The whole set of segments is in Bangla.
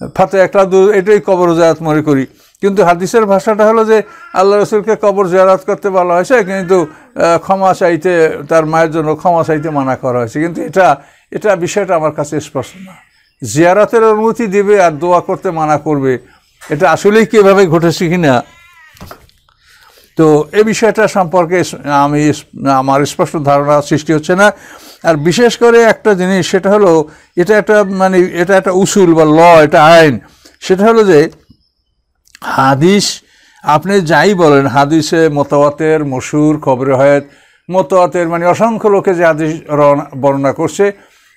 ফাতে একলা এটাই কবর জিয়ারত মনে করি। কিন্তু হাদিসের ভাষাটা হলো যে আল্লাহ রসুলকে কবর জিয়ারত করতে বলা হয়েছে, কিন্তু ক্ষমা চাইতে, তার মায়ের জন্য ক্ষমা চাইতে মানা করা হয়েছে। কিন্তু এটা বিষয়টা আমার কাছে স্পষ্ট না। জিয়ারতের অনুমতি দেবে আর দোয়া করতে মানা করবে, এটা আসলেই কীভাবে ঘটেছে কিনা, তো এই বিষয়টা সম্পর্কে আমার স্পষ্ট ধারণা সৃষ্টি হচ্ছে না। আর বিশেষ করে একটা জিনিস, সেটা হলো এটা একটা উসুল বা ল, এটা আইন। সেটা হলো যে হাদিস আপনি যাই বলেন, হাদিসে মোতাওয়াতের, মশহুর, খবরে হায়াত, মোতাওয়াতের মানে অসংখ্য লোকে যে হাদিস বর্ণনা করছে,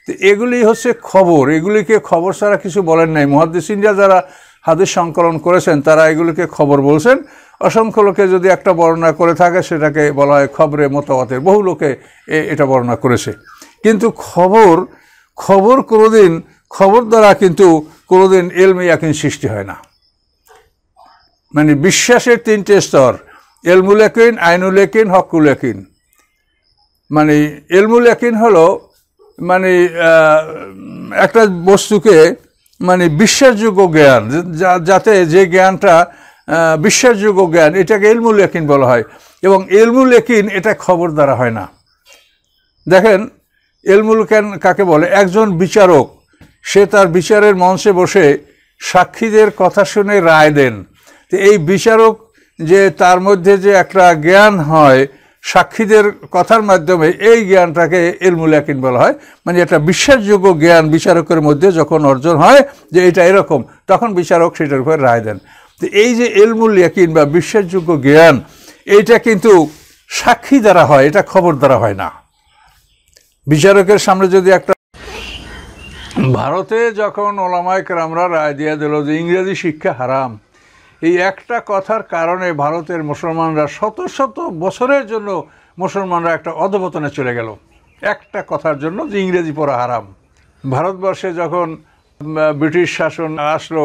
তো এগুলি হচ্ছে খবর। এগুলিকে খবর ছাড়া কিছু বলেন নাই। মুহাদ্দিসিনরা যারা হাদিস সংকলন করেছেন তারা এগুলিকে খবর বলছেন। অসংখ্য লোকে যদি একটা বর্ণনা করে থাকে সেটাকে বলা হয় খবরে মোতাওয়াতের। বহু লোকে এটা বর্ণনা করেছে। কিন্তু খবর কোনোদিন, খবর দ্বারা কিন্তু কোনোদিন ইলমে ইয়াকিন সৃষ্টি হয় না। মানে বিশ্বাসের তিনটে স্তর, ইলমুল ইয়াকিন, আইনুল ইয়াকিন, হকুল ইয়াকিন। মানে ইলমুল ইয়াকিন হলো মানে একটা বস্তুকে মানে বিশ্বাসযোগ্য জ্ঞান, যাতে যে জ্ঞানটা বিশ্বাসযোগ্য জ্ঞান, এটাকে ইলমুল ইয়াকিন বলা হয়। এবং ইলমুল ইয়াকিন এটা খবর দ্বারা হয় না। দেখেন ইলমুল ইয়াকিন কাকে বলে? একজন বিচারক, সে তার বিচারের মঞ্চে বসে সাক্ষীদের কথা শুনে রায় দেন। তো এই বিচারক যে তার মধ্যে যে একটা জ্ঞান হয় সাক্ষীদের কথার মাধ্যমে, এই জ্ঞানটাকে ইলমুল ইয়াকিন বলা হয়। মানে একটা বিশ্বাসযোগ্য জ্ঞান বিচারকের মধ্যে যখন অর্জন হয় যে এটা এরকম, তখন বিচারক সেটার উপর রায় দেন। তো এই যে ইলমুল ইয়াকিন বা বিশ্বাসযোগ্য জ্ঞান, এইটা কিন্তু সাক্ষী দ্বারা হয়, এটা খবর দ্বারা হয় না। বিচারকের সামনে যদি একটা, ভারতে যখন ওলামায়ে কেরামরা রায় দিয়ে দিল যে ইংরেজি শিক্ষা হারাম, এই একটা কথার কারণে ভারতের মুসলমানরা শত শত বছরের জন্য মুসলমানরা একটা অধঃপতনে চলে গেল, একটা কথার জন্য যে ইংরেজি পড়া হারাম। ভারতবর্ষে যখন ব্রিটিশ শাসন আসলো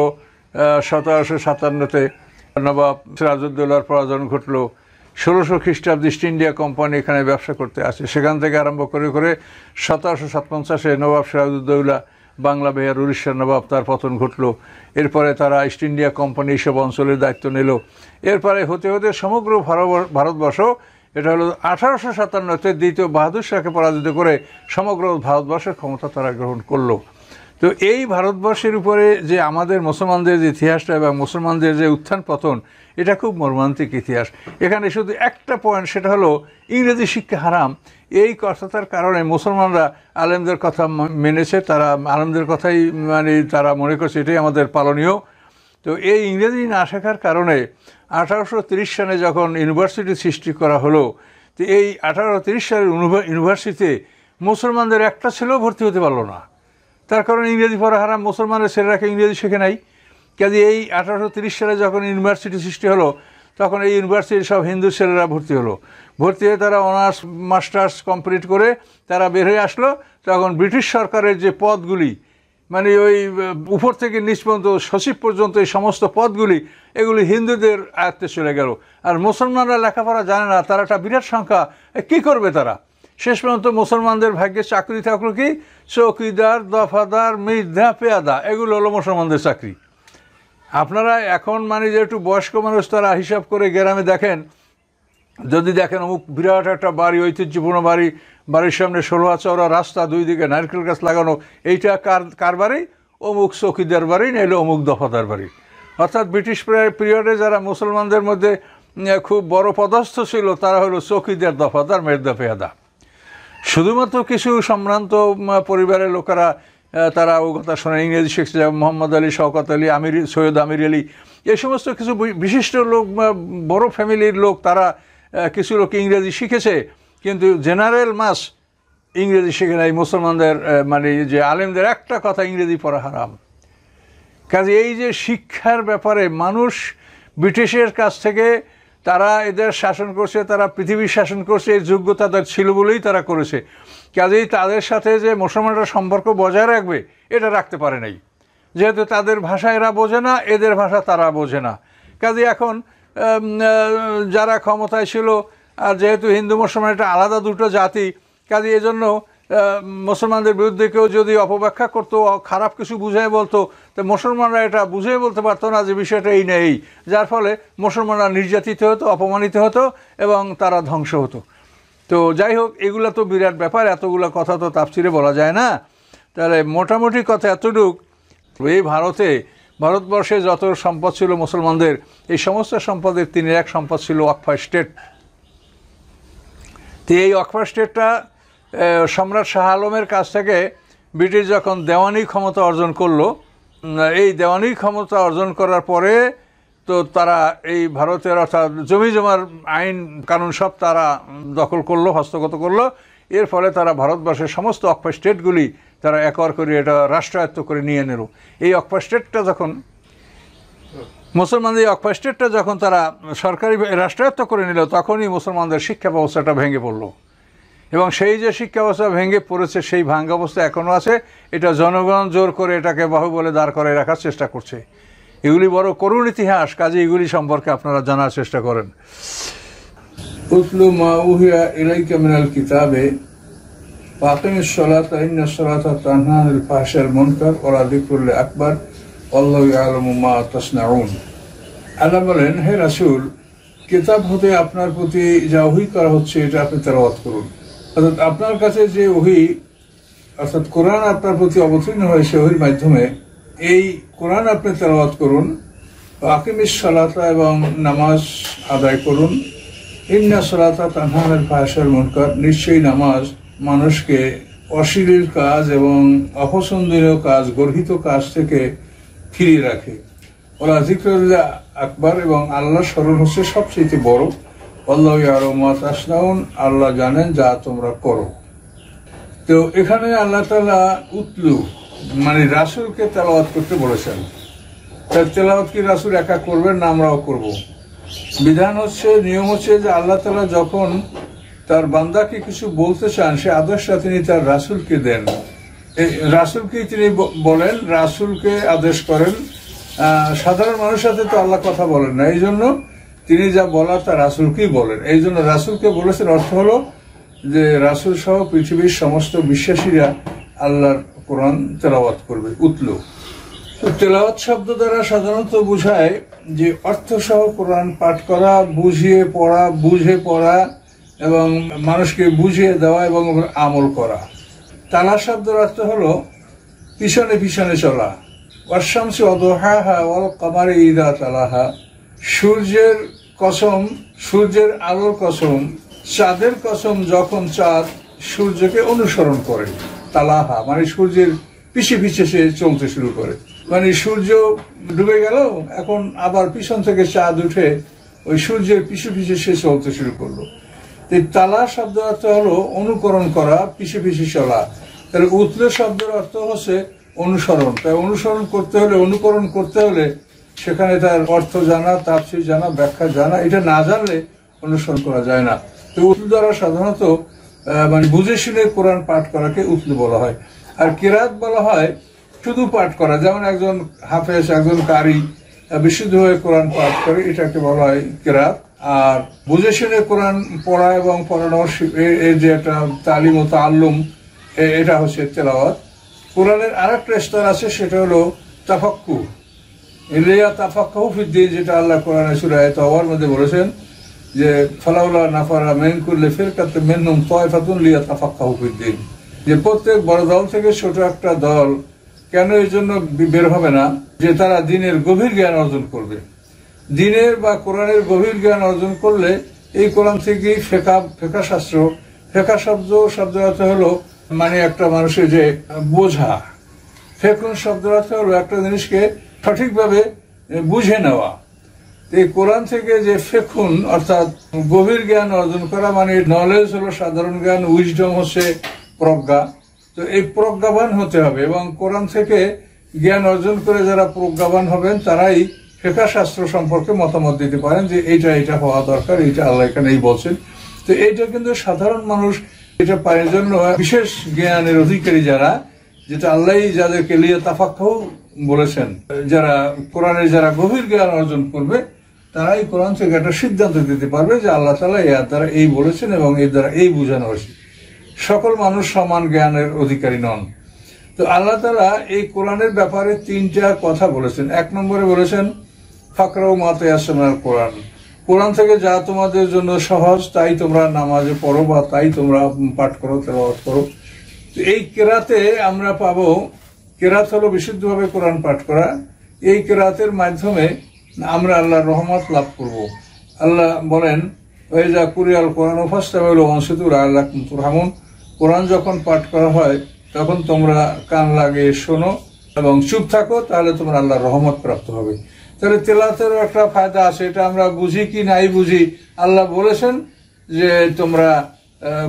1757-তে, নবাব সিরাজউদ্দৌলার পরাজয় ঘটলো। 1600 খ্রিস্টাব্দে ইস্ট ইন্ডিয়া কোম্পানি এখানে ব্যবসা করতে আসে। সেখান থেকে আরম্ভ করে 1757-এ নবাব সিরাজউদ্দৌলা, বাংলা, বিহার, উড়িষ্যার নবাব, তার পতন ঘটলো। এরপরে তারা ইস্ট ইন্ডিয়া কোম্পানি এইসব অঞ্চলের দায়িত্ব নিল। এরপরে হতে হতে সমগ্র ভারতবর্ষ, এটা হলো 1857-তে দ্বিতীয় বাহাদুর শাহকে পরাজিত করে সমগ্র ভারতবর্ষের ক্ষমতা তারা গ্রহণ করলো। তো এই ভারতবর্ষের উপরে যে আমাদের মুসলমানদের যে ইতিহাসটা এবং মুসলমানদের যে উত্থান পতন, এটা খুব মর্মান্তিক ইতিহাস। এখানে শুধু একটা পয়েন্ট, সেটা হলো ইংরেজি শিক্ষা হারাম। এই কথাটার কারণে মুসলমানরা আলেমদের কথা মেনেছে, তারা আলেমদের কথাই মানে তারা মনে করছে এটাই আমাদের পালনীয়। তো এই ইংরেজি না শেখার কারণে 1830 সালে যখন ইউনিভার্সিটি সৃষ্টি করা হলো, তো এই 1830 সালের ইউনিভার্সিটিতে মুসলমানদের একটা ছেলেও ভর্তি হতে পারলো না। তার কারণ ইংরেজি পড়া হারাম, মুসলমানের ছেলেরাকে ইংরেজি শেখে নাই। কাজে এই 1830 সালে যখন ইউনিভার্সিটি সৃষ্টি হলো, তখন এই ইউনিভার্সিটির সব হিন্দু ছেলেরা ভর্তি হলো। ভর্তি হয়ে তারা অনার্স মাস্টার্স কমপ্লিট করে তারা বের হয়ে আসলো। তখন ব্রিটিশ সরকারের যে পদগুলি, মানে ওই উপর থেকে নিচ পর্যন্ত সচিব পর্যন্ত এই সমস্ত পদগুলি, এগুলি হিন্দুদের আয়ত্তে চলে গেল। আর মুসলমানরা লেখাপড়া জানে না, তারা একটা বিরাট সংখ্যা, কী করবে তারা? শেষ পর্যন্ত মুসলমানদের ভাগ্যে চাকরি থাকলো কি? চৌকিদার, দফাদার, মির্জা, পেয়াদা, এগুলো হলো মুসলমানদের চাকরি। আপনারা এখন মানে যে একটু বয়স্ক মানুষ, তারা হিসাব করে গ্রামে দেখেন, যদি দেখেন অমুক বিরাট একটা বাড়ি, ঐতিহ্যপূর্ণ বাড়ি, বাড়ির সামনে 16 চওড়া রাস্তা, দুই দিকে নারকেল গাছ লাগানো, এইটা কার বাড়ি? অমুক চৌকিদার বাড়ি, নাইলে অমুক দফাদার বাড়ি। অর্থাৎ ব্রিটিশ পিরিয়ডে যারা মুসলমানদের মধ্যে খুব বড় পদস্থ ছিল, তারা হলো চৌকিদার, দফাদার, মির্জা, পেয়াদা। শুধুমাত্র কিছু সম্ভ্রান্ত পরিবারের লোকেরা তারা ও কথা শোনে, ইংরেজি শিখছে, যেমন মোহাম্মদ আলী, শওকত আলী, সৈয়দ আমির আলী, এই সমস্ত কিছু বিশিষ্ট লোক, বড় ফ্যামিলির লোক, তারা কিছু লোক ইংরেজি শিখেছে, কিন্তু জেনারেল মাস ইংরেজি শিখে নাই। মুসলমানদের মানে যে আলেমদের একটা কথা, ইংরেজি পড়া হারাম। কাজে এই যে শিক্ষার ব্যাপারে মানুষ ব্রিটিশের কাছ থেকে, তারা এদের শাসন করছে, তারা পৃথিবীর শাসন করছে, এই যোগ্যতা তাদের ছিল বলেই তারা করেছে। কাজেই তাদের সাথে যে মুসলমানরা সম্পর্ক বজায় রাখবে, এটা রাখতে পারে নাই। যেহেতু তাদের ভাষা এরা বোঝে না, এদের ভাষা তারা বোঝে না। কাজেই এখন যারা ক্ষমতায় ছিল, আর যেহেতু হিন্দু মুসলমান এটা আলাদা দুটো জাতি, কাজে এজন্য মুসলমানদের বিরুদ্ধে কেউ যদি অপব্যাখ্যা করতো, খারাপ কিছু বুঝিয়ে বলতো, তো মুসলমানরা এটা বুঝিয়ে বলতে পারতো না যে বিষয়টা এই নেই, যার ফলে মুসলমানরা নির্যাতিত হতো, অপমানিত হতো এবং তারা ধ্বংস হতো। তো যাই হোক, এগুলো তো বিরাট ব্যাপার, এতগুলো কথা তো তাফসিরে বলা যায় না। তাহলে মোটামুটি কথা এতটুক, এই ভারতবর্ষে যত সম্পদ ছিল মুসলমানদের, এই সমস্ত সম্পদের 3-1 সম্পদ ছিল ওয়াকফ স্টেট। তো এই ওয়াকফ স্টেটটা সম্রাট শাহ আলমের কাছ থেকে ব্রিটিশ যখন দেওয়ানি ক্ষমতা অর্জন করলো, এই দেওয়ানি ক্ষমতা অর্জন করার পরে তো তারা এই ভারতের অর্থাৎ জমি জমার আইন কানুন সব তারা দখল করলো, হস্তগত করলো। এর ফলে তারা ভারতবর্ষের সমস্ত ওয়াকফ স্টেটগুলি তারা একর করে এটা রাষ্ট্রায়ত্ত করে নিয়ে নিল। এই ওয়াকফ স্টেটটা যখন মুসলমানদের ওয়াকফ স্টেটটা যখন তারা সরকারি রাষ্ট্রায়ত্ত করে নিল, তখনই মুসলমানদের শিক্ষা ব্যবস্থাটা ভেঙে পড়লো। এবং সেই যে শিক্ষা ব্যবস্থা ভেঙে পড়েছে, সেই ভাঙ্গা অবস্থা এখনও আছে। এটা জনগণ জোর করে এটাকে বাহুবলে দাঁড় করে রাখার চেষ্টা করছে। এগুলি বড় করুণ ইতিহাস, কাজে এগুলি সম্পর্কে আপনারা জানার চেষ্টা করেন। উতলু মা উহিয়া ইলাইকা মিনাল কিতাবে ফাকিমিস সালাতা ইন্নাস সালাতা তানহা আনিল ফাহশাইল মুনকার ওয়া যিকরুল আকবার আল্লাহু ইয়ালামু মা তাসনাউন। আল্লাহ বলেন, হে রাসূল, কিতাব হতে আপনার প্রতি যা ওহী করা হচ্ছে এটা আপনি তেলাওয়াত করুন। অর্থাৎ আপনার কাছে যে ওহী, অর্থাৎ কোরআন আপনার প্রতি অবতীর্ণ হয়েছে, ওহির মাধ্যমে এই কোরআন আপনি তেলাওয়াত করুন। আকিমিস সালাতা, এবং নামাজ আদায় করুন। ইন্না সালাতা তানহা আনিল ফাহশাইল মুনকার, নিশ্চয়ই নামাজ মানুষকে অশ্লীল কাজ এবং অপছন্দনীয় কাজ, গর্হিত কাজ থেকে ফিরিয়ে রাখে। ওয়া যিকরুল আকবার, এবং আল্লাহ স্মরণ হচ্ছে সবচেয়ে বড়। আল্লাহু ইয়ালামু মা তাসনাউন, আল্লাহ জানেন যা তোমরা করো। তো এখানে আল্লাহ তাআলা উতলু মানে রাসূলকে তেলাওয়াত করতে বলেছেন। তার তেলাওয়াত কি রাসূল একা করবেন না আমরাও করব? বিধান হচ্ছে, নিয়ম হচ্ছে যে আল্লাহ তাআলা যখন তার বান্দাকে কিছু বলতে চান, সে আদেশটা তিনি তার রাসূলকে দেন। রাসূলকেই তিনি বলেন, রাসূলকে আদেশ করেন। সাধারণ মানুষের সাথে তো আল্লাহ কথা বলেন না, এই জন্য তিনি যা বলার তা রাসূলকেই বলেন। এই জন্য রাসূলকে বলেছেন, অর্থ হলো যে রাসূল সহ পৃথিবীর সমস্ত বিশ্বাসীরা আল্লাহর কোরআন তেলাওয়াত করবে। উতলু, তেলাওয়াত শব্দ দ্বারা সাধারণত বোঝায় যে অর্থসহ কোরআন পাঠ করা, বুঝে পড়া এবং মানুষকে বুঝিয়ে দেওয়া এবং আমল করা। তালা শব্দের অর্থ হলো পিছনে পিছনে চলা। ওয়াশ-শামসি ওয়া দুহাহা ওয়াল কামারি ইযা তালাহা, সূর্যের কসম, সূর্যের আলোর কসম, চাঁদের কসম যখন চাঁদ সূর্যকে অনুসরণ করে। তালাহা মানে সূর্যের পিছে পিছে সে চলতে শুরু করে, মানে সূর্য ডুবে গেল, এখন আবার পিছন থেকে চাঁদ উঠে ওই সূর্যের পিছু পিছে সে চলতে শুরু করলো। তালা শব্দের অর্থ হলো অনুকরণ করা, পিছে পিছে চলা। তাহলে উতলু শব্দের অর্থ হচ্ছে অনুসরণ। তাই অনুসরণ করতে হলে, অনুকরণ করতে হলে সেখানে তার অর্থ জানা, তাফসীর জানা, ব্যাখ্যা জানা। এটা না জানলে অনুসরণ করা যায় না। তো উতলু দ্বারা সাধারণত মানে বুঝে শুনে কোরআন পাঠ করাকে উতলু বলা হয়। আর কিরাত বলা হয় শুধু পাঠ করা, যেমন একজন হাফেজ, একজন কারি বিশুদ্ধ হয়ে কোরআন পাঠ করে, এটাকে বলা হয় কিরাত। আর বুঝে শুনে কোরআন পড়া এবং পড়ানোর এর যে একটা তালিম ও তাআল্লুম, এটা হচ্ছে তেলাওয়াত। কোরআনের আরেকটা স্তর আছে, সেটা হলো তাফাক্কুর। ইল্লা তাফাক্কাহু ফিদ্দীন, যেটা আল্লাহ কোরআনে সূরা তাওবার মধ্যে বলেছেন যে ফালাউলা নাফারা মিন কুল্লি ফিরকাতিন মিনহুম তায়ফাতুন লিয়াতাফাক্কাহু ফিদ্দীন, যে প্রত্যেক বড় দল থেকে ছোট একটা দল কেন এই জন্য বের হবে না, যে তারা দ্বীনের গভীর জ্ঞান অর্জন করবে। দ্বীনের বা কোরআনের গভীর জ্ঞান অর্জন করলে এই কোরআন থেকেই ফেকা শাস্ত্র, ফেকা শব্দের অর্থ হলো মানে একটা মানুষের যে বোঝা। ফেকুন শব্দের অর্থ হলো একটা জিনিসকে সঠিকভাবে বুঝে নেওয়া। এই কোরআন থেকে যে ফেকুন অর্থাৎ গভীর জ্ঞান অর্জন করা, মানে নলেজ হলো সাধারণ জ্ঞান, উইজডম হচ্ছে প্রজ্ঞা। তো এই প্রজ্ঞাবান হতে হবে, এবং কোরআন থেকে জ্ঞান অর্জন করে যারা প্রজ্ঞাবান হবেন তারাই ফেকা শাস্ত্র সম্পর্কে মতামত দিতে পারেন যে এটা হওয়া দরকার, এটা আল্লাহ এখানেই বলছেন। তো এইটা কিন্তু সাধারণ মানুষ এটা পাওয়ার জন্য বিশেষ জ্ঞানের অধিকারী যারা, যেটা আল্লাহ যাদেরকে লিয়াতাফাক্কাহু বলেছেন, যারা কোরআনের যারা গভীর জ্ঞান অর্জন করবে, তারাই কোরআন থেকে একটা সিদ্ধান্ত দিতে পারবে যে আল্লাহ তাআলা এর দ্বারা এই বলেছেন এবং এর দ্বারা এই বোঝানো হয়েছে। সকল মানুষ সমান জ্ঞানের অধিকারী নন। তো আল্লাহ তাআলা এই কোরআনের ব্যাপারে 3টা কথা বলেছেন। 1 নম্বরে বলেছেন ফাকরাউ মা তায়াসসারা কোরআন, কোরআন থেকে যা তোমাদের জন্য সহজ তাই তোমরা নামাজে পড়ো বা তাই তোমরা পাঠ করো, তেলাওয়াত করো। তো এই কেরাতে আমরা পাবো, কেরাত হলো বিশুদ্ধভাবে কোরআন পাঠ করা। এই কেরাতের মাধ্যমে আমরা আল্লাহর রহমত লাভ করব। আল্লাহ বলেন ওয়াইজা কুরিয়াল কোরআন ফাসতামিউ ওয়ানসিতু লাআল্লাকুম তুরহামুন, কোরআন যখন পাঠ করা হয় তখন তোমরা কান লাগিয়ে শোনো এবং চুপ থাকো, তাহলে তোমরা আল্লাহর রহমত প্রাপ্ত হবে। তাহলে তেলাওয়াতেরও একটা ফায়দা আছে, এটা আমরা বুঝি কি নাই বুঝি, আল্লাহ বলেছেন যে তোমরা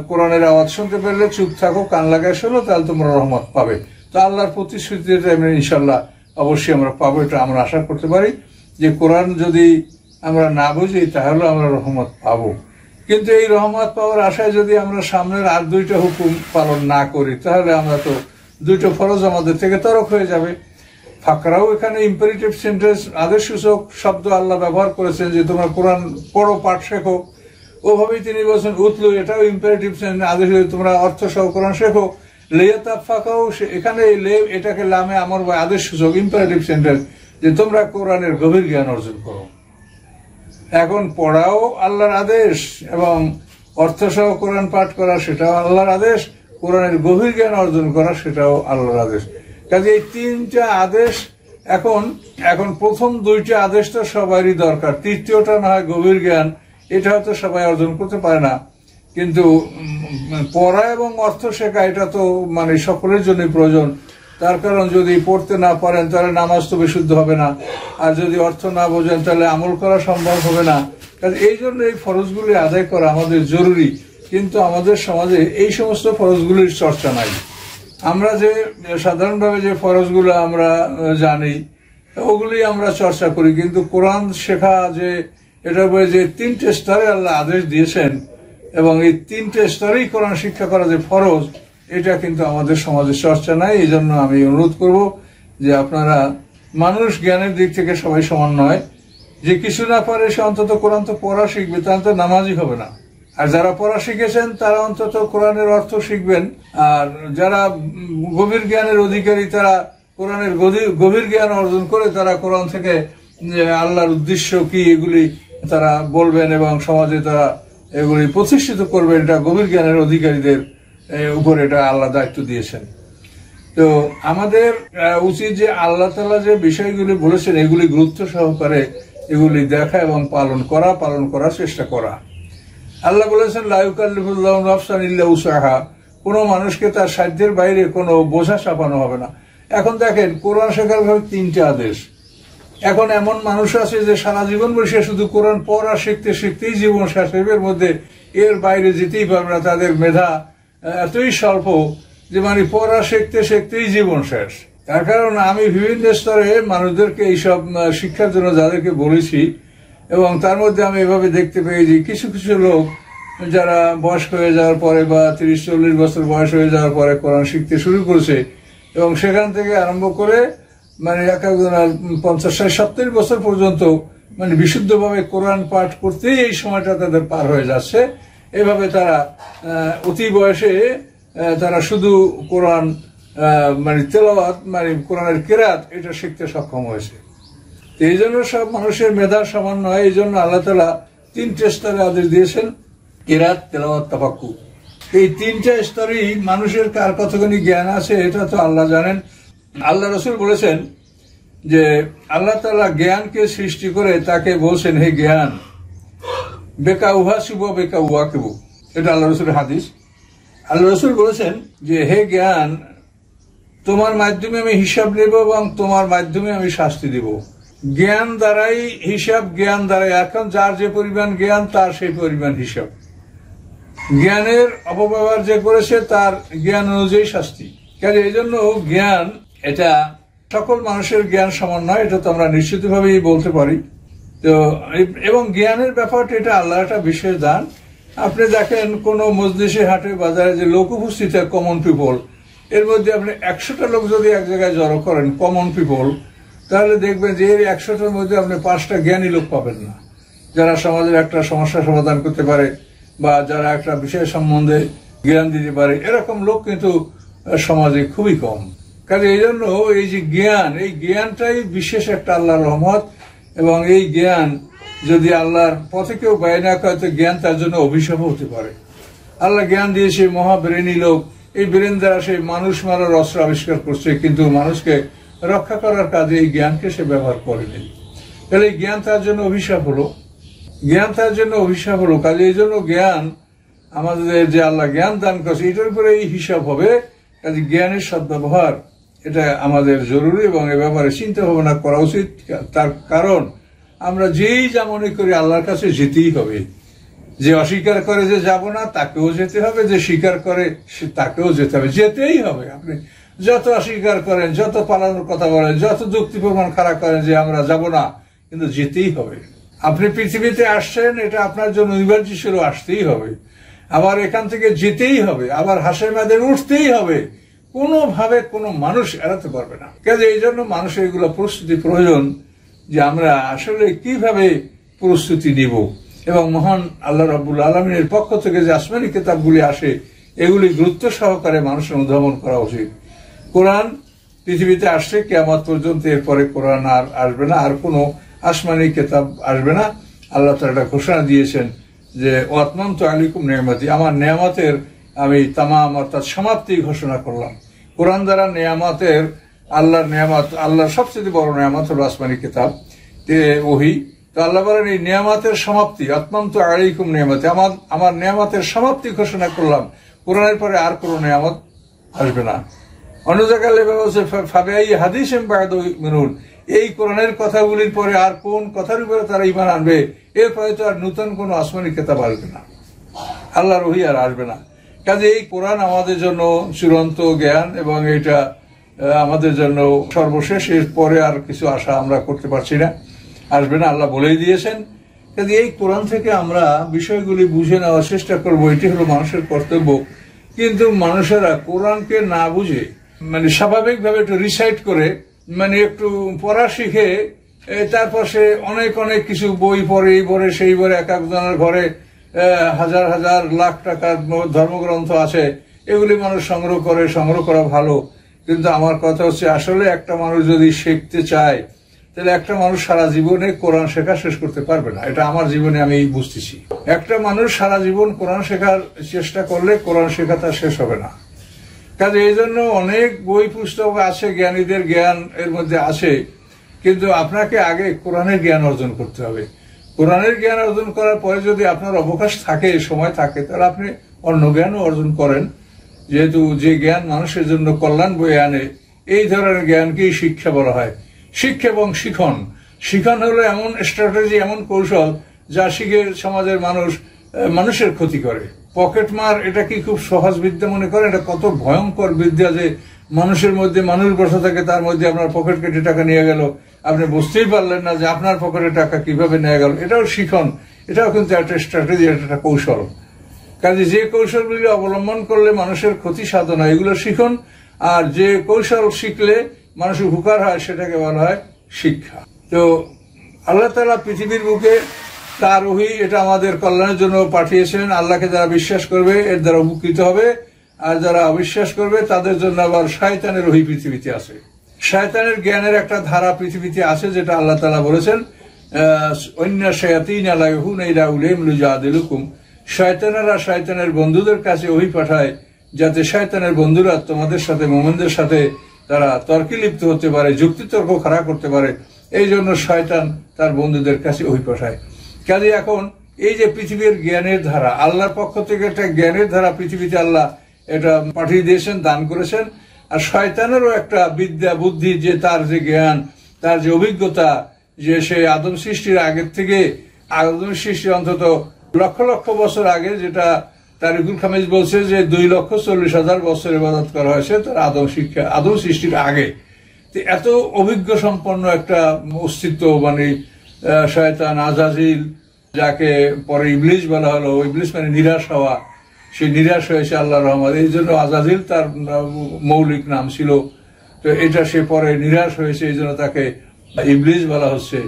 কোরআনের আওয়াজ শুনতে পেলে চুপ থাকো, কান লাগায় শোনো, তাহলে তোমরা রহমত পাবে। তো আল্লাহর প্রতিশ্রুতিটা ইনশাল্লাহ অবশ্যই আমরা পাবো, এটা আমরা আশা করতে পারি যে কোরআন যদি আমরা না বুঝি তাহলে আমরা রহমত পাবো। কিন্তু এই রহমত পাওয়ার আশায় যদি আমরা সামনের আর 2টা হুকুম পালন না করি তাহলে আমরা তো 2টো ফরজ আমাদের থেকে তরক হয়ে যাবে। ফাকরাও এখানে ইম্পারেটিভ সেন্টেন্স, আদেশসূচক শব্দ আল্লাহ ব্যবহার করেছেন যে তোমরা কোরআন পড়ো, পাঠ শেখো। ওভাবেই তিনি বলছেন উতলু, এটাও ইম্পারেটিভ সেন্টেন্স, আদেশ তোমরা অর্থ সহ কোরআন শেখো। লেয়াতাফাকাও, এখানে এটাকে লামে আমর বা আদেশসূচক ইম্পারেটিভ সেন্টেন্স যে তোমরা কোরআনের গভীর জ্ঞান অর্জন করো। এখন পড়াও আল্লাহর আদেশ এবং অর্থ সহ কোরআন পাঠ করা সেটাও আল্লাহর আদেশ, কোরআনের গভীর জ্ঞান অর্জন করা সেটাও আল্লাহর আদেশ। কাজে এই 3টা আদেশ, এখন প্রথম 2টা আদেশ তো সবারই দরকার, তৃতীয়টা না হয় গভীর জ্ঞান, এটা হয়তো সবাই অর্জন করতে পারে না, কিন্তু পড়া এবং অর্থ শেখা এটা তো মানে সকলের জন্য প্রয়োজন। তার কারণ যদি পড়তে না পারেন তাহলে নামাজ তো বিশুদ্ধ হবে না, আর যদি অর্থ না বোঝেন তাহলে আমল করা সম্ভব হবে না। কাজে এই জন্য এই ফরজগুলি আদায় করা আমাদের জরুরি, কিন্তু আমাদের সমাজে এই সমস্ত ফরজগুলির চর্চা নাই। আমরা যে সাধারণভাবে যে ফরজগুলো আমরা জানি ওগুলি আমরা চর্চা করি, কিন্তু কোরআন শেখা যে এটা যে 3টে স্তরে আল্লাহ আদেশ দিয়েছেন এবং এই 3টে স্তরেই কোরআন শিক্ষা করা যে ফরজ, এটা কিন্তু আমাদের সমাজে চর্চা নাই। এই জন্য আমি অনুরোধ করব যে আপনারা, মানুষ জ্ঞানের দিক থেকে সবাই সমান নয়, যে কিছু না পারে সে অন্তত কোরআন তো পড়া শিখবে, তাহলে তো নামাজই হবে না। আর যারা পড়া শিখেছেন তারা অন্তত কোরআনের অর্থ শিখবেন, আর যারা গভীর জ্ঞানের অধিকারী তারা কোরআনের গভীর জ্ঞান অর্জন করে তারা কোরআন থেকে আল্লাহর উদ্দেশ্য কি এগুলি তারা বলবেন এবং সমাজে তারা এগুলি প্রতিষ্ঠিত করবেন। এটা গভীর জ্ঞানের অধিকারীদের উপর এটা আল্লাহ দায়িত্ব দিয়েছেন। তো আমাদের উচিত যে আল্লাহ তাআলা যে বিষয়গুলি বলেছেন এগুলি গুরুত্ব সহকারে এগুলি দেখা এবং পালন করার চেষ্টা করা। আল্লাহ বলেছেন লা ইউকাল্লিফুল্লাহু নাফসান ইল্লা উসআহা, কোনো মানুষকে তার সাধ্যের বাইরে কোনো বোঝা চাপানো হবে না। এখন দেখেন কোরআন শেখার ভাবে 3টে আদেশ। এখন এমন মানুষ আছে যে সারা জীবন বসে শুধু কোরআন পড়া শিখতেই জীবন শেষ, এর মধ্যে এর বাইরে যেতেই পারবে না, তাদের মেধা এতই স্বল্প যে মানে পড়া শিখতেই জীবন শেষ। তার কারণ আমি বিভিন্ন স্তরে মানুষদেরকে এইসব শিক্ষার জন্য যাদেরকে বলেছি, এবং তার মধ্যে আমি এভাবে দেখতে পেয়েছি কিছু কিছু লোক যারা বয়স্ক হয়ে যাওয়ার পরে বা 30-40 বছর বয়স হয়ে যাওয়ার পরে কোরআন শিখতে শুরু করেছে, এবং সেখান থেকে আরম্ভ করে মানে এক একজন 50-60-70 বছর পর্যন্ত মানে বিশুদ্ধভাবে কোরআন পাঠ করতেই এই সময়টা তাদের পার হয়ে যাচ্ছে। এভাবে তারা অতি বয়সে তারা শুধু কোরআন মানে তেলাওয়াত মানে কোরআনের কেরাত এটা শিখতে সক্ষম হয়েছে। এই জন্য সব মানুষের মেধা সমান নয়, এই জন্য আল্লাহ তাআলা 3টে স্তরে আদেশ দিয়েছেন, কেরাত, তেলাওয়াত, তাফাক্কুর। এই 3টে স্তরেই মানুষের কার কতখানি জ্ঞান আছে এটা তো আল্লাহ জানেন। আল্লাহ রাসূল বলেছেন যে আল্লাহ তাআলা জ্ঞানকে সৃষ্টি করে তাকে বলছেন হে জ্ঞান, বেকা উহা শুভ বেকা উহা কেবু, এটা আল্লাহ রাসূলের হাদিস। আল্লাহ রাসূল বলেছেন যে হে জ্ঞান, তোমার মাধ্যমে আমি হিসাব নেব এবং তোমার মাধ্যমে আমি শাস্তি দিব। জ্ঞান দ্বারাই হিসাব, জ্ঞান দ্বারাই, এখন যার যে পরিমাণ জ্ঞান তার সেই পরিমাণ হিসাব। জ্ঞানের অপব্যবহার যে করেছে তার জ্ঞান অনুযায়ী শাস্তি। কাজে এই জন্য জ্ঞান এটা সকল মানুষের জ্ঞান সমান নয়, এটা তো আমরা নিশ্চিতভাবেই বলতে পারি। তো এবং জ্ঞানের ব্যাপারটা এটা আল্লাহ একটা বিশেষ দান। আপনি দেখেন কোন মজলিসে, হাটে, বাজারে যে লোক উপস্থিত হয় কমন পিপল, এর মধ্যে আপনি 100টা লোক যদি এক জায়গায় জড়ো করেন কমন পিপল, তাহলে দেখবেন যে এর 100টার মধ্যে আপনি 5টা জ্ঞানী লোক পাবেন না, যারা সমাজের একটা সমস্যা সমাধান করতে পারে বা যারা একটা বিষয় সম্বন্ধে জ্ঞান দিতে পারে, এরকম লোক কিন্তু সমাজে খুবই কম। কাজে এই জন্য এই যে জ্ঞান, এই জ্ঞানটাই বিশেষ একটা আল্লাহর রহমত, এবং এই জ্ঞান যদি আল্লাহর পথে কেউ ব্যয় না করে তো জ্ঞান তার জন্য অভিশাপ হতে পারে। আল্লাহ জ্ঞান দিয়েছে, মহা ব্রেনী লোক, এই ব্রেন দ্বারা সে মানুষ মারার অস্ত্র আবিষ্কার করছে, কিন্তু মানুষকে রক্ষা করার কাজে এই জ্ঞানকে সে ব্যবহার করেনি। তাহলে এই জ্ঞান তার জন্য অভিশাপ হলো, জ্ঞান তার জন্য অভিশাপ হলো। কাজে এই জন্য জ্ঞান, আমাদের যে আল্লাহ জ্ঞান দান করছে এটার উপরে এই হিসাব হবে। কাজে জ্ঞানের সদ্ব্যবহার এটা আমাদের জরুরি, এবং এ ব্যাপারে চিন্তা ভাবনা করা উচিত। তার কারণ আমরা যেই যা মনে করি আল্লাহর কাছে যেতেই হবে। যে অস্বীকার করে যে যাব না তাকেও যেতে হবে, যে স্বীকার করে তাকেও যেতে হবে, যেতেই হবে। আপনি যত অস্বীকার করেন, যত পালানোর কথা বলেন, যত যুক্তি প্রমাণ খাড়া করেন যে আমরা যাব না, কিন্তু যেতেই হবে। আপনি পৃথিবীতে আসছেন, এটা আপনার জন্য অনিবার্য ছিল, আসতেই হবে। আবার এখান থেকে যেতেই হবে, আবার হাসের মাদের উঠতেই হবে। কোনোভাবে কোনো মানুষ এড়াতে পারবে না। কাজে এই জন্য মানুষের এগুলো প্রস্তুতি প্রয়োজন, যে আমরা আসলে কিভাবে প্রস্তুতি নিব, এবং মহান আল্লাহ রাব্বুল আলামিনের পক্ষ থেকে যে আসমানি কিতাবগুলি আসে এগুলি গুরুত্ব সহকারে মানুষের অনুধাবন করা উচিত। কোরআন পৃথিবীতে আসছে কিয়ামত পর্যন্ত, এরপরে কোরআন আর আসবে না, আর কোনো আসমানি কিতাব আসবে না। আল্লাহ তাআলা একটা ঘোষণা দিয়েছেন যে ওয়াতমামতু আলাইকুম নিয়ামতি, আমার নিয়ামতের আমি তামাম অর্থাৎ সমাপ্তি ঘোষণা করলাম। কোরআন দ্বারা নিয়ামতের, আল্লাহর নিয়ামত, আল্লাহর সবচেয়ে বড় নিয়ামত হলো আসমানি কিতাব ওহী। তো আল্লাহ বলেন এই নিয়ামতের সমাপ্তি, আতমামতু আলাইকুম নিয়ামতি, আমার নিয়ামতের সমাপ্তি ঘোষণা করলাম। কোরআনের পরে আর কোনো নিয়ামত আসবে না। অন্য জায়গায় লেখা হচ্ছে ফাবিআইয়ি হাদিসিন বা'দাহু ইউমিনুন, এই কোরআনের কথাগুলির পরে আর কোন কথার উপরে তারা ঈমান আনবে, এরপরে তো আর নতুন কোনো আসমানি কিতাব আসবে না, আল্লাহর ওহী আর আসবে না। কাজে এই কোরআন আমাদের জন্য চূড়ান্ত জ্ঞান, এবং এটা আমাদের জন্য সর্বশেষ, এর পরে আর কিছু আশা আমরা করতে পারছি না, আসবে না, আল্লাহ বলেই দিয়েছেন। কাজে এই কোরআন থেকে আমরা বিষয়গুলি বুঝে নেওয়ার চেষ্টা করবো, এটি হলো মানুষের কর্তব্য। কিন্তু মানুষেরা কোরআনকে না বুঝে, মানে স্বাভাবিকভাবে একটু রিসাইট করে, মানে একটু পড়া শিখে, তারপর সে অনেক অনেক কিছু বই পড়ে, এই পড়ে সেই পড়ে, এক একজনের ঘরে হাজার হাজার লাখ টাকার ধর্মগ্রন্থ আছে, এগুলি মানুষ সংগ্রহ করে, সংগ্রহ করা ভালো। কিন্তু আমার কথা হচ্ছে, আসলে একটা মানুষ যদি শিখতে চায়, তাহলে একটা মানুষ সারা জীবনে কোরআন শেখা শেষ করতে পারবে না। এটা আমার জীবনে আমি বুঝতেছি। একটা মানুষ সারা জীবন কোরআন শেখার চেষ্টা করলে কোরআন শেখা তার শেষ হবে না। কাজে এই জন্য অনেক বই পুস্তক আছে, জ্ঞানীদের জ্ঞান এর মধ্যে আছে, কিন্তু আপনাকে আগে কোরআনের জ্ঞান অর্জন করতে হবে। কোরআনের জ্ঞান অর্জন করার পরে যদি আপনার অবকাশ থাকে, সময় থাকে, তাহলে আপনি অন্য জ্ঞানও অর্জন করেন। যেহেতু যে জ্ঞান মানুষের জন্য কল্যাণ বয়ে আনে, এই ধরনের জ্ঞানকেই শিক্ষা বলা হয়। শিক্ষা এবং শিখন, শিখন হলো এমন স্ট্র্যাটেজি, এমন কৌশল যা শিখে সমাজের মানুষের ক্ষতি করে। পকেট মার, এটা কি খুব সহজ বিদ্যা মনে করেন? এটা কত ভয়ঙ্কর বিদ্যা, যে মানুষের মধ্যে মানুষ বসে থাকে, তার মধ্যে আপনার পকেট কেটে টাকা নিয়ে গেল, আপনি বুঝতেই পারলেন না যে আপনার পকেটে টাকা কিভাবে নিয়ে গেল। এটাও শিখন, এটাও কিন্তু একটা স্ট্র্যাটেজি, একটা কৌশল। কাজে যে কৌশলগুলি অবলম্বন করলে মানুষের ক্ষতি সাধন হয়, এগুলো শিখন। আর যে কৌশল শিখলে মানুষ উপকার হয়, সেটাকে বলা হয় শিক্ষা। তো আল্লাহ তাআলা পৃথিবীর বুকে তার ওহী, এটা আমাদের কল্যাণের জন্য পাঠিয়েছেন। আল্লাহকে যারা বিশ্বাস করবে এর দ্বারা উপকৃত হবে, আর যারা অবিশ্বাস করবে তাদের জন্য আবার শয়তানের ওহী পৃথিবীতে আছে। শয়তানের জ্ঞানের একটা ধারা পৃথিবীতে আছে, যেটা আল্লাহ তাআলা বলেছেন, অন্য শায়াতিন লা ইয়াহুনা ইলা উলাইহিম লিজাদিলুকুম, শয়তানেরা শয়তানের বন্ধুদের কাছে ওহী পাঠায়, যাতে শয়তানের বন্ধুরা তোমাদের সাথে, মুমিনদের সাথে তারা তর্কে লিপ্ত হতে পারে, যুক্তিতর্ক খাড়া করতে পারে। এই জন্য শয়তান তার বন্ধুদের কাছে ওহী পাঠায়। কাজে এখন এই যে পৃথিবীর জ্ঞানের ধারা, আল্লাহর পক্ষ থেকে একটা জ্ঞানের ধারা পৃথিবীতে আল্লাহ এটা পাঠিয়ে দিয়েছেন, দান করেছেন। আর শয়তানেরও একটা বিদ্যা বুদ্ধি, যে তার যে জ্ঞান, তার যে অভিজ্ঞতা, যে সে আদম সৃষ্টির আগের থেকে, আদম সৃষ্টির অন্তত লক্ষ লক্ষ বছর আগে, যেটা তারিকুল খামিজ বলছে যে 2,40,000 বছর ইবাদত করা হয়েছে তার আদম সৃষ্টির আগে। এত অভিজ্ঞ সম্পন্ন একটা অস্তিত্ব, মানে শয়তান, আজাজিল, যাকে পরে ইবলিস বলা হলো, ইবলিস মানে নিরাশ হওয়া, সে নিরাশ হয়েছে আল্লাহর রহমত, এই জন্য আজাজিল তার মৌলিক নাম ছিল। তো এটা সে পরে নিরাশ হয়েছে, এই জন্য তাকে ইবলিস বলা হচ্ছে।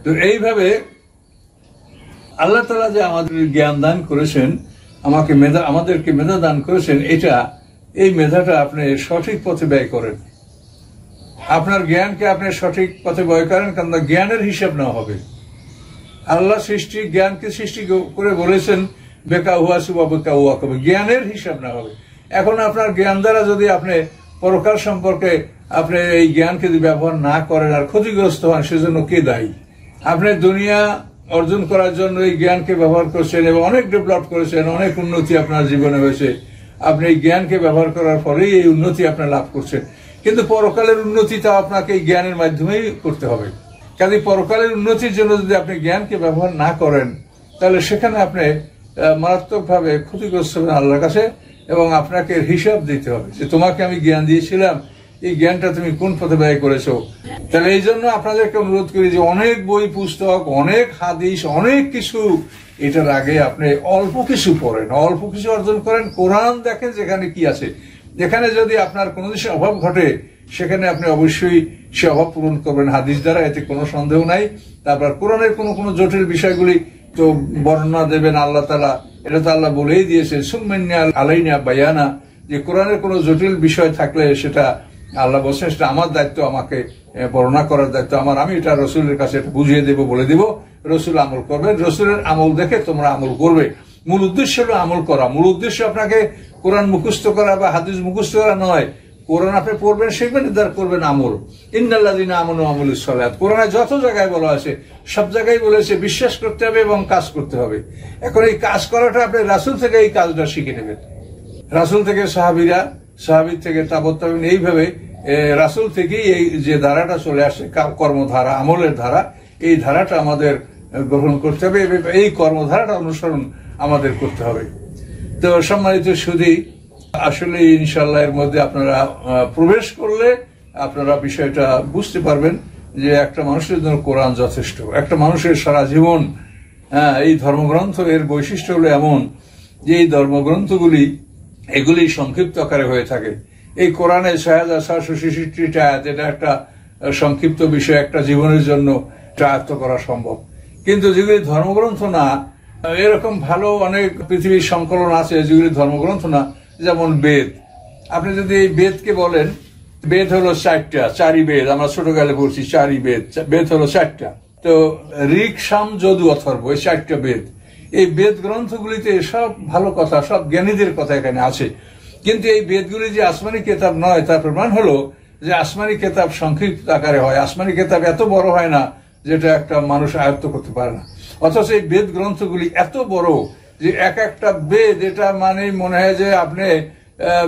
তো এইভাবে আল্লাহ তাআলা যে আমাদের জ্ঞান দান করেছেন, আমাদেরকে মেধা দান করেছেন, এই মেধাটা আপনি সঠিক পথে ব্যয় করেন। আপনার জ্ঞানকে আপনি সঠিক পথে ব্যয় করেন, কারণ জ্ঞানের হিসাব নেওয়া হবে। আল্লাহ জ্ঞানকে সৃষ্টি করে বলেছেন বেকা হুয়া সুবা বেকা হুয়া কবে, জ্ঞানের হিসাব নেওয়া হবে। এখন আপনার জ্ঞান দ্বারা যদি আপনি পরকাল সম্পর্কে আপনি এই জ্ঞানকে যদি ব্যবহার না করেন আর ক্ষতিগ্রস্ত হন, সেজন্য কে দায়ী? আপনি দুনিয়া অর্জন করার জন্য এই জ্ঞানকে ব্যবহার করছেন এবং অনেক ডেভেলপ করেছেন, অনেক উন্নতি আপনার জীবনে হয়েছে। আপনি এই জ্ঞানকে ব্যবহার করার ফলেই এই উন্নতি আপনি লাভ করছেন। কিন্তু পরকালের উন্নতিটা আপনাকে এই জ্ঞানের মাধ্যমেই করতে হবে। কাজে পরকালের উন্নতির জন্য যদি আপনি জ্ঞানকে ব্যবহার না করেন, তাহলে সেখানে আপনি মারাত্মকভাবে ক্ষতিগ্রস্ত হবেন আল্লাহর কাছে, এবং আপনাকে হিসাব দিতে হবে যে তোমাকে আমি জ্ঞান দিয়েছিলাম, এই জ্ঞানটা তুমি কোন পথে ব্যয় করেছো। তাহলে এই জন্য আপনাদেরকে অনুরোধ করি যে অনেক বই পুস্তক, অনেক হাদিস, অনেক কিছু, এটার আগে আপনি অল্প কিছু পড়েন, অল্প কিছু অর্জন করেন। কোরআন দেখেন যেখানে কি আছে। যেখানে যদি আপনার কোনো কিছু অভাব ঘটে, সেখানে আপনি অবশ্যই সে অভাব পূরণ করবেন হাদিস দ্বারা, এতে কোনো সন্দেহ নাই। তারপর কোরআনের কোনো জটিল বিষয়গুলি তো বর্ণনা দেবেন আল্লাহ তাআলা, এটা তো আল্লাহ বলেই দিয়েছে সুম্মান্না আলাইনা বায়ানা, যে কোরআনের কোনো জটিল বিষয় থাকলে সেটা আল্লাহ বলছেন সেটা আমার দায়িত্ব, আমাকে বর্ণনা করার দায়িত্ব আমার। আমি এটা রসুলের কাছে বুঝিয়ে দেব, বলে দিব, রসুল আমল করবে, রসুলের আমল দেখে তোমরা আমল করবে। মূল উদ্দেশ্য হলো আমল করা। মূল উদ্দেশ্য আপনাকে কোরআন মুখস্থ করা বা হাদিস মুখস্থ করা নয়। কোরআন আপনি পড়বেন, শিখবেন, নির্ধার করবেন আমল। ইন্নাল্লাযীনা আমানু ওয়া আমিলুস সালাত, কোরআনে যত জায়গায় বলা আছে সব জায়গায় বলেছে বিশ্বাস করতে হবে এবং কাজ করতে হবে। এখন এই কাজ করাটা আপনি রাসূল থেকে এই কাজটা শিখে নেবেন। রাসূল থেকে সাহাবীর থেকে তাবত্তাবিন, এইভাবে রাসূল থেকেই এই যে ধারাটা চলে আসে, কর্মধারা, আমলের ধারা, এই ধারাটা আমাদের গ্রহণ করতে হবে, এই কর্মধারাটা অনুসরণ আমাদের করতে হবে। তো সম্মানিত সুধী, আসলে ইনশাআল্লাহ এর মধ্যে আপনারা প্রবেশ করলে আপনারা বিষয়টা বুঝতে পারবেন যে একটা মানুষের জন্য কোরআন যথেষ্ট। একটা মানুষের সারা জীবন, এই ধর্মগ্রন্থ এর বৈশিষ্ট্য হলো এমন যে এই ধর্মগ্রন্থগুলি এগুলি সংক্ষিপ্ত আকারে হয়ে থাকে। এই কোরআনে ৬,৭৬৬টা আয়াত, এটা একটা সংক্ষিপ্ত বিষয়, একটা জীবনের জন্য আয়ত্ত করা সম্ভব। কিন্তু যেগুলি ধর্মগ্রন্থ না, এরকম ভালো অনেক পৃথিবীর সংকলন আছে যেগুলি ধর্মগ্রন্থ না, যেমন বেদ। আপনি যদি এই বেদকে বলেন, বেদ হলো ৪টা, ৪ই বেদ, আমরা ছোটকালে বলছি ৪ই বেদ, বেদ হলো ৪টা। তো ঋক, সাম, যদু, অথর্ব, এই ৪টা বেদ। এই বেদ গ্রন্থগুলিতে সব ভালো কথা, সব জ্ঞানীদের কথা এখানে আছে। কিন্তু এই বেদগুলি যে আসমানি কেতাব নয়, তার প্রমাণ হলো যে আসমানি কেতাব সংক্ষিপ্ত আকারে হয়। আসমানি কেতাব এত বড় হয় না যেটা একটা মানুষ আয়ত্ত করতে পারে না। অথচ এই বেদ গ্রন্থগুলি এত বড় যে এক একটা বেদ, এটা মানে মনে হয় যে আপনি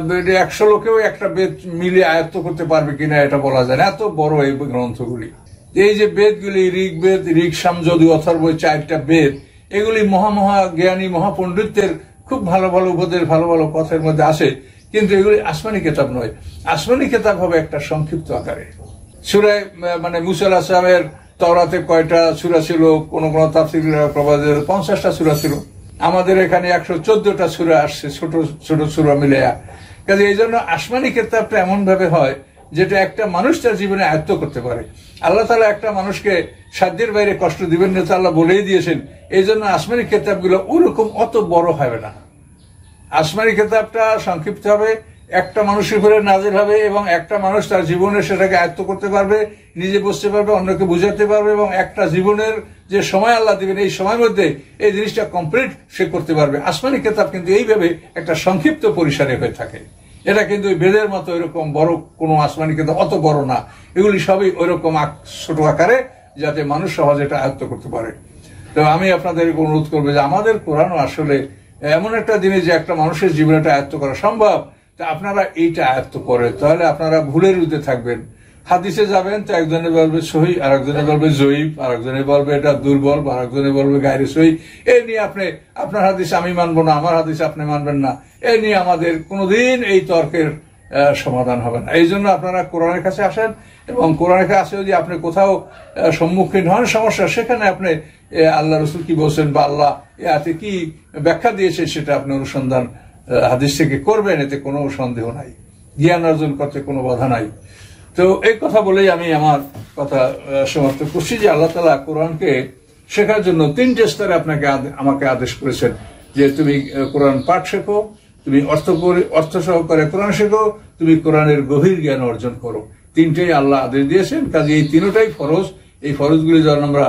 ১০০ লোকেও একটা বেদ মিলে আয়ত্ত করতে পারবে কিনা এটা বলা যায় না, এত বড় এই গ্রন্থগুলি। এই যে বেদগুলি, ঋগ্বেদ, ঋক, সাম, যদু, অথর্ব, ৪টা বেদ, এগুলি মহা জ্ঞানী মহাপণ্ডিতদের খুব ভালো ভালো উপদেশ, ভালো ভালো কথার মধ্যে আসে। কিন্তু এগুলি আসমানি কেতাব নয়। আসমানি কেতাব হবে একটা সংক্ষিপ্ত আকারে। সূরা মানে মুসা আলাইহিস সালামের তাওরাতে কয়টা সূরা ছিল, কোন তাফসীরে 50টা সূরা ছিল। আমাদের এখানে 114টা সূরা আসছে, ছোট ছোট সূরা মিলে। কাজে এই জন্য আসমানি কেতাবটা এমন ভাবে হয় যেটা একটা মানুষ তার জীবনে আয়ত্ত করতে পারে। আল্লাহ তাআলা একটা মানুষকে সাধ্যের বাইরে কষ্ট দিবেন না, আল্লাহ বলেই দিয়েছেন। এই জন্য আসমানি কেতাবগুলো ওরকম অত বড় হবে না। আসমানি কেতাবটা সংক্ষিপ্ত হবে, একটা মানুষের উপরে নাজিল হবে এবং একটা মানুষ তার জীবনে সেটাকে আয়ত্ত করতে পারবে, নিজে বুঝতে পারবে, অন্যকে বুঝাতে পারবে, এবং একটা জীবনের যে সময় আল্লাহ দিবেন এই সময়ের মধ্যে এই জিনিসটা কমপ্লিট সে করতে পারবে। আসমানি কেতাব কিন্তু এইভাবে একটা সংক্ষিপ্ত পরিসরে হয়ে থাকে। এটা কিন্তু বেদের মতো এরকম বড় কোনো আসমানি কেতাব অত বড় না। এগুলি সবই ওইরকম ছোট আকারে, যাতে মানুষ সহজে এটা আয়ত্ত করতে পারে। তো আমি আপনাদেরকে অনুরোধ করবো যে আমাদের কোরআন আসলে এমন একটা জিনিস যে একটা মানুষের জীবনটা আয়ত্ত করা সম্ভব। তা আপনারা এইটা আয়ত্ত করেন, তাহলে আপনারা ভুলের বিরুদ্ধে থাকবেন। হাদিসে যাবেন তো একজনে বলবে সহি, আর একজনে বলবে জয়ীফ, আর একজনে বলবে এটা দুর্বল, আর একজনে বলবে গায়রে সহি। এই নিয়ে আপনি আপনার হাদিস আমি মানবো না, আমার হাদিস আপনি মানবেন না, এই নিয়ে আমাদের কোনোদিন এই তর্কের সমাধান হবে না। এই জন্য আপনারা কোরআনের কাছে আসেন, এবং কোরআনের কাছে যদি আপনি কোথাও সম্মুখীন হন সমস্যা, সেখানে আপনি আল্লাহ রসুল কি বলছেন বা আল্লাহ এতে কি ব্যাখ্যা দিয়েছে সেটা আপনি অনুসন্ধান হাদিস থেকে করবেন, এতে কোনো সন্দেহ নাই, জ্ঞান অর্জন করতে কোনো বাধা নাই। তো এই কথা বলেই আমি আমার কথা সমাপ্ত করছি যে আল্লাহ তাআলা কোরআনকে শেখার জন্য 3টে স্তরে আমাকে আদেশ করেছেন। যে তুমি কোরআন পাঠ শেখো, তুমি অর্থ সহকারে কোরআন শেখো, তুমি কোরআনের গভীর জ্ঞান অর্জন করো। তিনটাই আল্লাহ আদেশ দিয়েছেন, কাজে এই তিনটাই ফরজ। এই ফরজগুলি যেন আমরা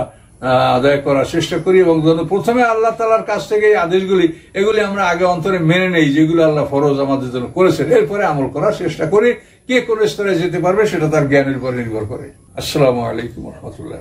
আদায় করার চেষ্টা করি এবং যেন প্রথমে আল্লাহ তাআলার কাছ থেকে এই আদেশগুলি এগুলি আমরা আগে অন্তরে মেনে নেই, যেগুলো আল্লাহ ফরজ আমাদের জন্য করেছেন, এরপরে আমল করার চেষ্টা করি। কে কোন স্তরে যেতে পারবে সেটা তার জ্ঞানের উপর নির্ভর করে। আসসালামু আলাইকুম ওয়া রাহমাতুল্লাহ।